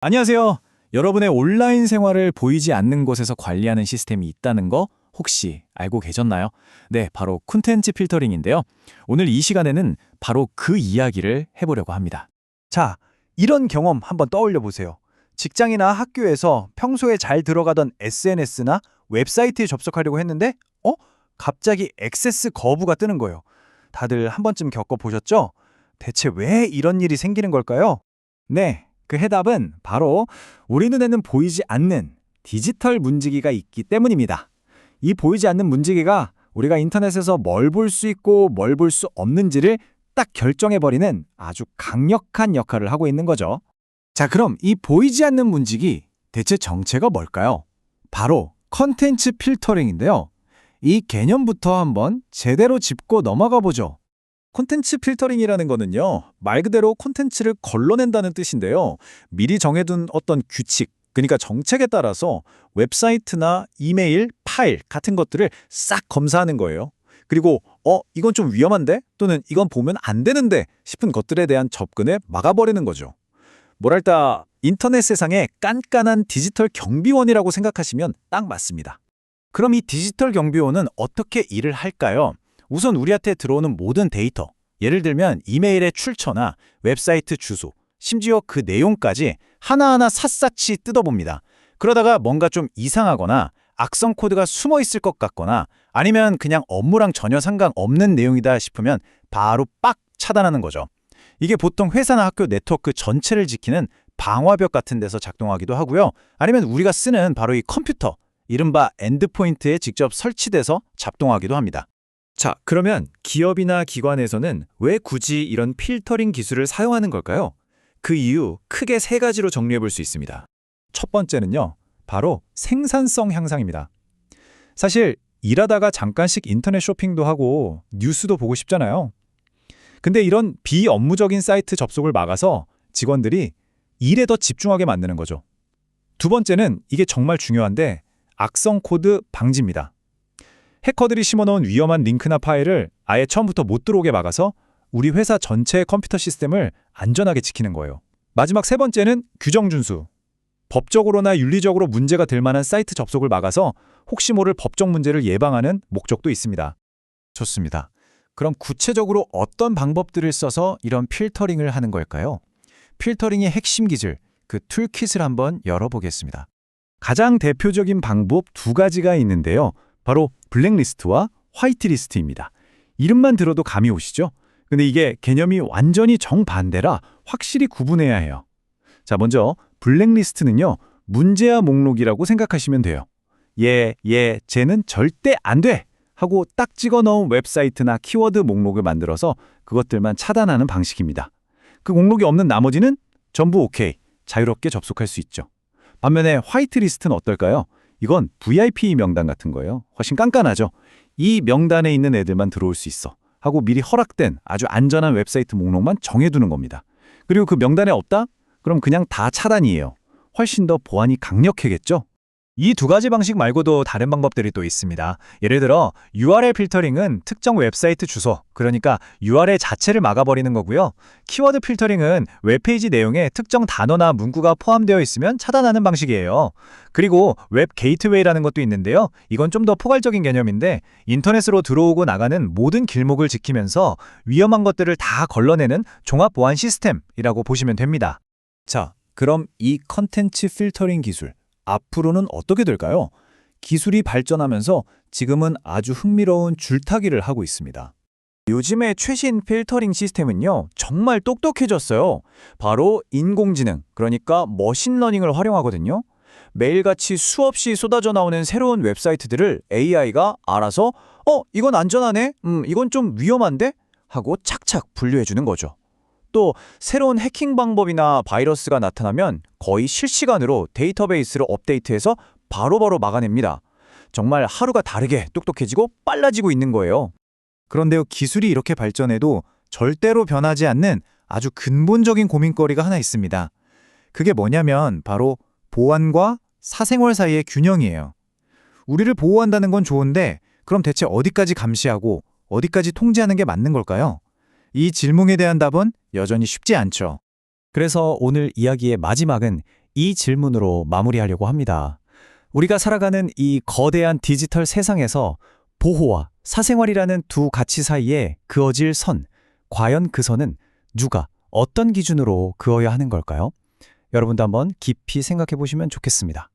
안녕하세요. 여러분의 온라인 생활을 보이지 않는 곳에서 관리하는 시스템이 있다는 거 혹시 알고 계셨나요? 네, 바로 콘텐츠 필터링인데요. 오늘 이 시간에는 바로 그 이야기를 해보려고 합니다. 자, 이런 경험 한번 떠올려 보세요. 직장이나 학교에서 평소에 잘 들어가던 SNS나 웹사이트에 접속하려고 했는데, 갑자기 액세스 거부가 뜨는 거예요. 다들 한 번쯤 겪어보셨죠? 대체 왜 이런 일이 생기는 걸까요? 네, 그 해답은 바로 우리 눈에는 보이지 않는 디지털 문지기가 있기 때문입니다. 이 보이지 않는 문지기가 우리가 인터넷에서 뭘 볼 수 있고 뭘 볼 수 없는지를 딱 결정해버리는 아주 강력한 역할을 하고 있는 거죠. 자, 그럼 이 보이지 않는 문지기 대체 정체가 뭘까요? 바로 컨텐츠 필터링인데요. 이 개념부터 한번 제대로 짚고 넘어가 보죠. 콘텐츠 필터링이라는 거는요, 말 그대로 콘텐츠를 걸러낸다는 뜻인데요. 미리 정해둔 어떤 규칙, 그러니까 정책에 따라서 웹사이트나 이메일, 파일 같은 것들을 싹 검사하는 거예요. 그리고 이건 좀 위험한데? 또는 이건 보면 안 되는데 싶은 것들에 대한 접근을 막아버리는 거죠. 뭐랄까, 인터넷 세상의 깐깐한 디지털 경비원이라고 생각하시면 딱 맞습니다. 그럼 이 디지털 경비원은 어떻게 일을 할까요? 우선 우리한테 들어오는 모든 데이터, 예를 들면 이메일의 출처나 웹사이트 주소, 심지어 그 내용까지 하나하나 샅샅이 뜯어봅니다. 그러다가 뭔가 좀 이상하거나 악성 코드가 숨어 있을 것 같거나 아니면 그냥 업무랑 전혀 상관없는 내용이다 싶으면 바로 빡 차단하는 거죠. 이게 보통 회사나 학교 네트워크 전체를 지키는 방화벽 같은 데서 작동하기도 하고요. 아니면 우리가 쓰는 바로 이 컴퓨터, 이른바 엔드포인트에 직접 설치돼서 작동하기도 합니다. 자, 그러면 기업이나 기관에서는 왜 굳이 이런 필터링 기술을 사용하는 걸까요? 그 이유 크게 세 가지로 정리해 볼 수 있습니다. 첫 번째는요, 바로 생산성 향상입니다. 사실 일하다가 잠깐씩 인터넷 쇼핑도 하고 뉴스도 보고 싶잖아요. 근데 이런 비업무적인 사이트 접속을 막아서 직원들이 일에 더 집중하게 만드는 거죠. 두 번째는 이게 정말 중요한데 악성 코드 방지입니다. 해커들이 심어놓은 위험한 링크나 파일을 아예 처음부터 못 들어오게 막아서 우리 회사 전체의 컴퓨터 시스템을 안전하게 지키는 거예요. 마지막 세 번째는 규정 준수. 법적으로나 윤리적으로 문제가 될 만한 사이트 접속을 막아서 혹시 모를 법적 문제를 예방하는 목적도 있습니다. 좋습니다. 그럼 구체적으로 어떤 방법들을 써서 이런 필터링을 하는 걸까요? 필터링의 핵심 기술, 그 툴킷을 한번 열어보겠습니다. 가장 대표적인 방법 두 가지가 있는데요. 바로 블랙리스트와 화이트리스트입니다. 이름만 들어도 감이 오시죠? 근데 이게 개념이 완전히 정반대라 확실히 구분해야 해요. 자, 먼저 블랙리스트는요, 문제아 목록이라고 생각하시면 돼요. 쟤는 절대 안 돼! 하고 딱 찍어 넣은 웹사이트나 키워드 목록을 만들어서 그것들만 차단하는 방식입니다. 그 목록이 없는 나머지는 전부 오케이, 자유롭게 접속할 수 있죠. 반면에 화이트리스트는 어떨까요? 이건 VIP 명단 같은 거예요. 훨씬 깐깐하죠. 이 명단에 있는 애들만 들어올 수 있어 하고 미리 허락된 아주 안전한 웹사이트 목록만 정해두는 겁니다. 그리고 그 명단에 없다? 그럼 그냥 다 차단이에요. 훨씬 더 보안이 강력해겠죠? 이 두 가지 방식 말고도 다른 방법들이 또 있습니다. 예를 들어 URL 필터링은 특정 웹사이트 주소, 그러니까 URL 자체를 막아버리는 거고요. 키워드 필터링은 웹페이지 내용에 특정 단어나 문구가 포함되어 있으면 차단하는 방식이에요. 그리고 웹 게이트웨이라는 것도 있는데요. 이건 좀 더 포괄적인 개념인데 인터넷으로 들어오고 나가는 모든 길목을 지키면서 위험한 것들을 다 걸러내는 종합 보안 시스템이라고 보시면 됩니다. 자, 그럼 이 컨텐츠 필터링 기술 앞으로는 어떻게 될까요? 기술이 발전하면서 지금은 아주 흥미로운 줄타기를 하고 있습니다. 요즘의 최신 필터링 시스템은요, 정말 똑똑해졌어요. 바로 인공지능, 그러니까 머신러닝을 활용하거든요. 매일같이 수없이 쏟아져 나오는 새로운 웹사이트들을 AI가 알아서 이건 안전하네? 이건 좀 위험한데? 하고 착착 분류해주는 거죠. 또 새로운 해킹 방법이나 바이러스가 나타나면 거의 실시간으로 데이터베이스를 업데이트해서 바로바로 막아냅니다. 정말 하루가 다르게 똑똑해지고 빨라지고 있는 거예요. 그런데요, 기술이 이렇게 발전해도 절대로 변하지 않는 아주 근본적인 고민거리가 하나 있습니다. 그게 뭐냐면 바로 보안과 사생활 사이의 균형이에요. 우리를 보호한다는 건 좋은데 그럼 대체 어디까지 감시하고 어디까지 통제하는 게 맞는 걸까요? 이 질문에 대한 답은 여전히 쉽지 않죠. 그래서 오늘 이야기의 마지막은 이 질문으로 마무리하려고 합니다. 우리가 살아가는 이 거대한 디지털 세상에서 보호와 사생활이라는 두 가치 사이에 그어질 선, 과연 그 선은 누가 어떤 기준으로 그어야 하는 걸까요? 여러분도 한번 깊이 생각해 보시면 좋겠습니다.